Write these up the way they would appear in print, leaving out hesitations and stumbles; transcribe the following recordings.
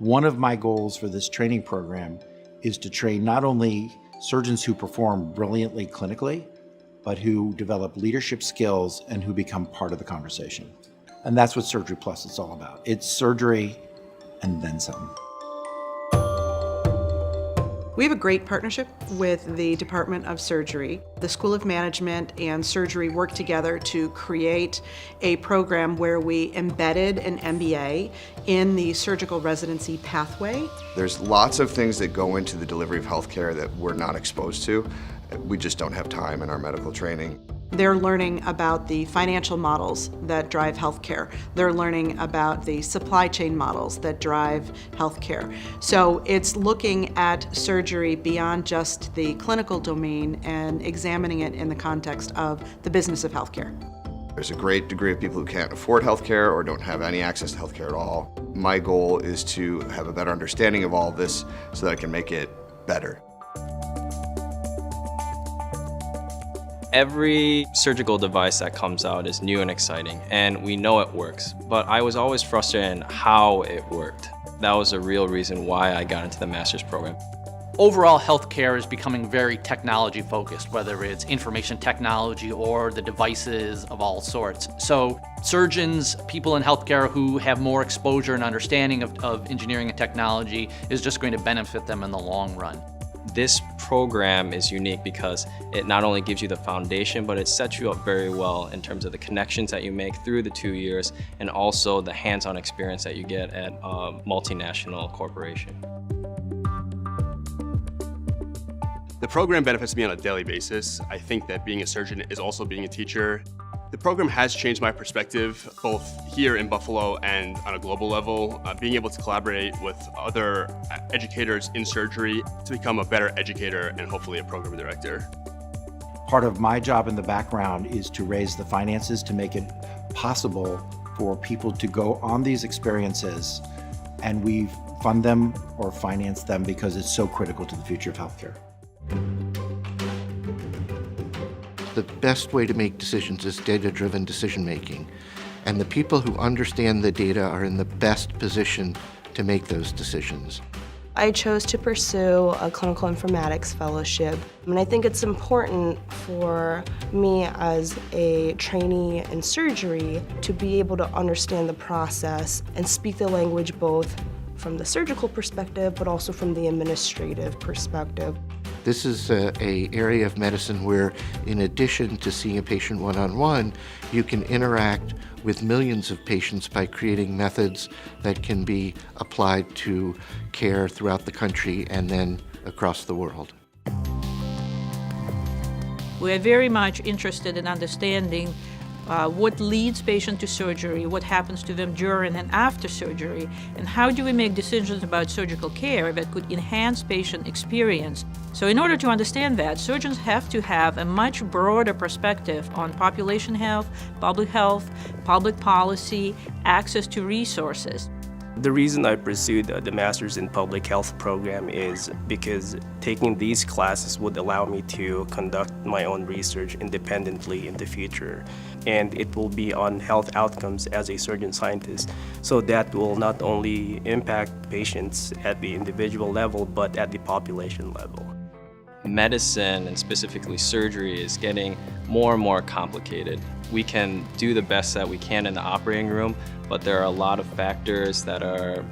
One of my goals for this training program is to train not only surgeons who perform brilliantly clinically, but who develop leadership skills and who become part of the conversation. And that's what Surgery Plus is all about. It's surgery and then some. We have a great partnership with the Department of Surgery. The School of Management and Surgery work together to create a program where we embedded an MBA in the surgical residency pathway. There's lots of things that go into the delivery of healthcare that we're not exposed to. We just don't have time in our medical training. They're learning about the financial models that drive healthcare. They're learning about the supply chain models that drive healthcare. So it's looking at surgery beyond just the clinical domain and examining it in the context of the business of healthcare. There's a great degree of people who can't afford healthcare or don't have any access to healthcare at all. My goal is to have a better understanding of all of this so that I can make it better. Every surgical device that comes out is new and exciting, and we know it works, but I was always frustrated in how it worked. That was a real reason why I got into the master's program. Overall, healthcare is becoming very technology focused, whether it's information technology or the devices of all sorts. So surgeons, people in healthcare who have more exposure and understanding of engineering and technology is just going to benefit them in the long run. This program is unique because it not only gives you the foundation, but it sets you up very well in terms of the connections that you make through the 2 years and also the hands-on experience that you get at a multinational corporation. The program benefits me on a daily basis. I think that being a surgeon is also being a teacher. The program has changed my perspective, both here in Buffalo and on a global level, being able to collaborate with other educators in surgery to become a better educator and hopefully a program director. Part of my job in the background is to raise the finances to make it possible for people to go on these experiences, and we fund them or finance them because it's so critical to the future of healthcare. The best way to make decisions is data-driven decision-making. And the people who understand the data are in the best position to make those decisions. I chose to pursue a clinical informatics fellowship. And I think it's important for me as a trainee in surgery to be able to understand the process and speak the language both from the surgical perspective, but also from the administrative perspective. This is an area of medicine where, in addition to seeing a patient one-on-one, you can interact with millions of patients by creating methods that can be applied to care throughout the country and then across the world. We are very much interested in understanding what leads patients to surgery, what happens to them during and after surgery, and how do we make decisions about surgical care that could enhance patient experience. So in order to understand that, surgeons have to have a much broader perspective on population health, public policy, access to resources. The reason I pursued the Master's in Public Health program is because taking these classes would allow me to conduct my own research independently in the future. And it will be on health outcomes as a surgeon scientist. So that will not only impact patients at the individual level, but at the population level. Medicine, and specifically surgery, is getting more and more complicated. We can do the best that we can in the operating room, but there are a lot of factors that are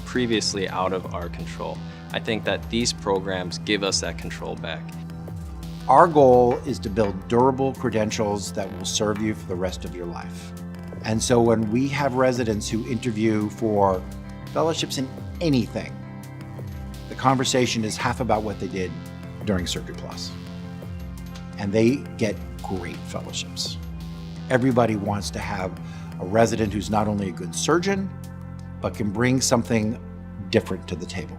previously out of our control. I think that these programs give us that control back. Our goal is to build durable credentials that will serve you for the rest of your life. And so when we have residents who interview for fellowships in anything, the conversation is half about what they did during Surgery Plus. And they get great fellowships. Everybody wants to have a resident who's not only a good surgeon, but can bring something different to the table.